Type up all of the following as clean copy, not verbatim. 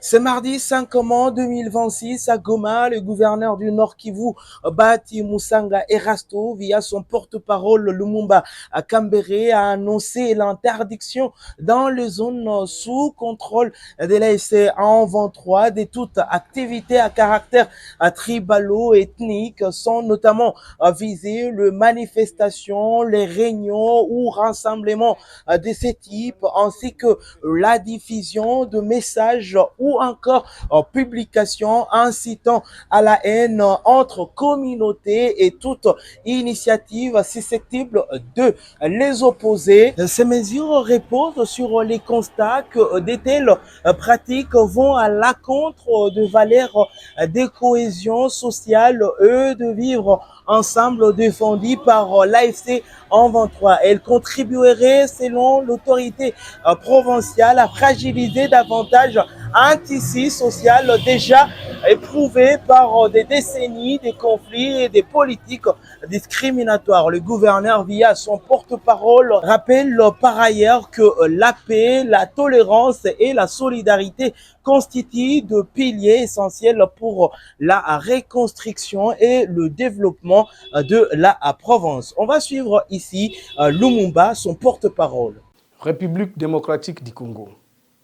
Ce mardi 5 mai 2026 à Goma, le gouverneur du Nord Kivu, Bahati Musanga Erasto, via son porte-parole Lumumba Kambere, a annoncé l'interdiction dans les zones sous contrôle de l'AFC en 23 de toute activité à caractère tribalo-ethnique, sont notamment visées les manifestations, les réunions ou rassemblements de ce type, ainsi que la diffusion de messages ou encore publications incitant à la haine entre communautés et toute initiative susceptible de les opposer. Ces mesures reposent sur les constats que de telles pratiques vont à l'encontre de valeurs de cohésion sociale et de vivre ensemble défendues par l'AFC en 23. Elle contribuerait, selon l'autorité provinciale, à fragiliser davantage un tissu social déjà éprouvé par des décennies de conflits et des politiques discriminatoires. Le gouverneur, via son porte-parole, rappelle par ailleurs que la paix, la tolérance et la solidarité constituent de piliers essentiels pour la reconstruction et le développement de la province. On va suivre ici Lumumba, son porte-parole. République démocratique du Congo,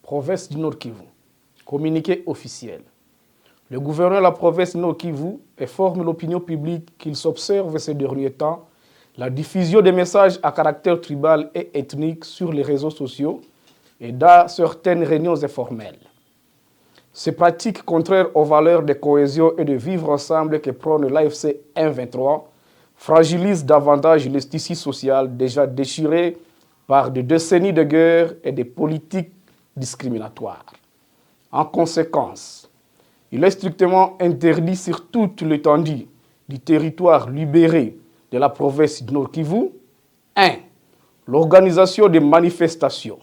province du Nord Kivu, communiqué officiel. Le gouverneur de la province du Nord Kivu informe l'opinion publique qu'il s'observe ces derniers temps la diffusion des messages à caractère tribal et ethnique sur les réseaux sociaux et dans certaines réunions informelles. Ces pratiques contraires aux valeurs de cohésion et de vivre ensemble que prône l'AFC M23 fragilisent davantage le tissu social déjà déchiré par des décennies de guerre et des politiques discriminatoires. En conséquence, il est strictement interdit sur toute l'étendue du territoire libéré de la province du Nord Kivu 1. L'organisation de manifestations,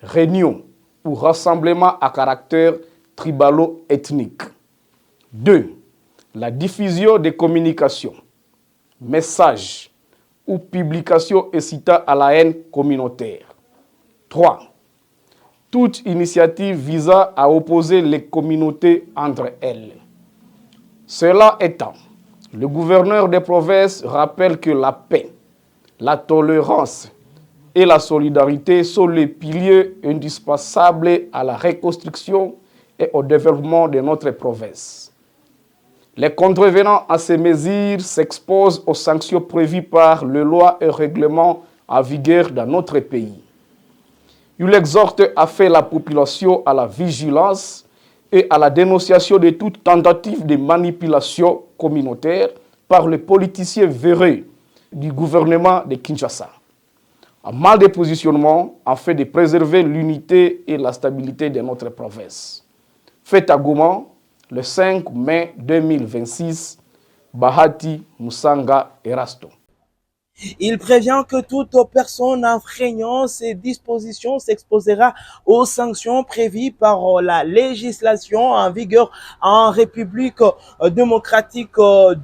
réunions ou rassemblements à caractère tribalo-ethnique. 2. La diffusion des communications, messages ou publications incitant à la haine communautaire. 3. Toute initiative visant à opposer les communautés entre elles. Cela étant, le gouverneur des provinces rappelle que la paix, la tolérance et la solidarité sont les piliers indispensables à la reconstruction et au développement de notre province. Les contrevenants à ces mesures s'exposent aux sanctions prévues par les lois et règlements en vigueur dans notre pays. Il exhorte à faire la population à la vigilance et à la dénonciation de toute tentative de manipulation communautaire par les politiciens véreux du gouvernement de Kinshasa. Un mal de positionnement afin de préserver l'unité et la stabilité de notre province. Fait à Goma, le 5 mai 2026, Bahati Musanga Erasto. Il prévient que toute personne enfreignant ces dispositions s'exposera aux sanctions prévues par la législation en vigueur en République démocratique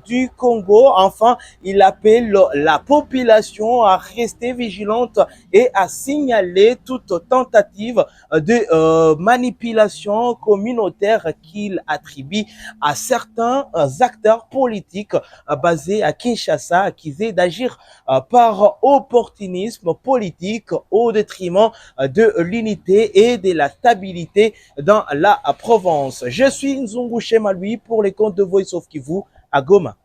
du Congo. Enfin, il appelle la population à rester vigilante et à signaler toute tentative de manipulation communautaire qu'il attribue à certains acteurs politiques basés à Kinshasa, accusés d'agir par opportunisme politique au détriment de l'unité et de la stabilité dans la province. Je suis Nzungu Chemalui pour les comptes de Voice of Kivu à Goma.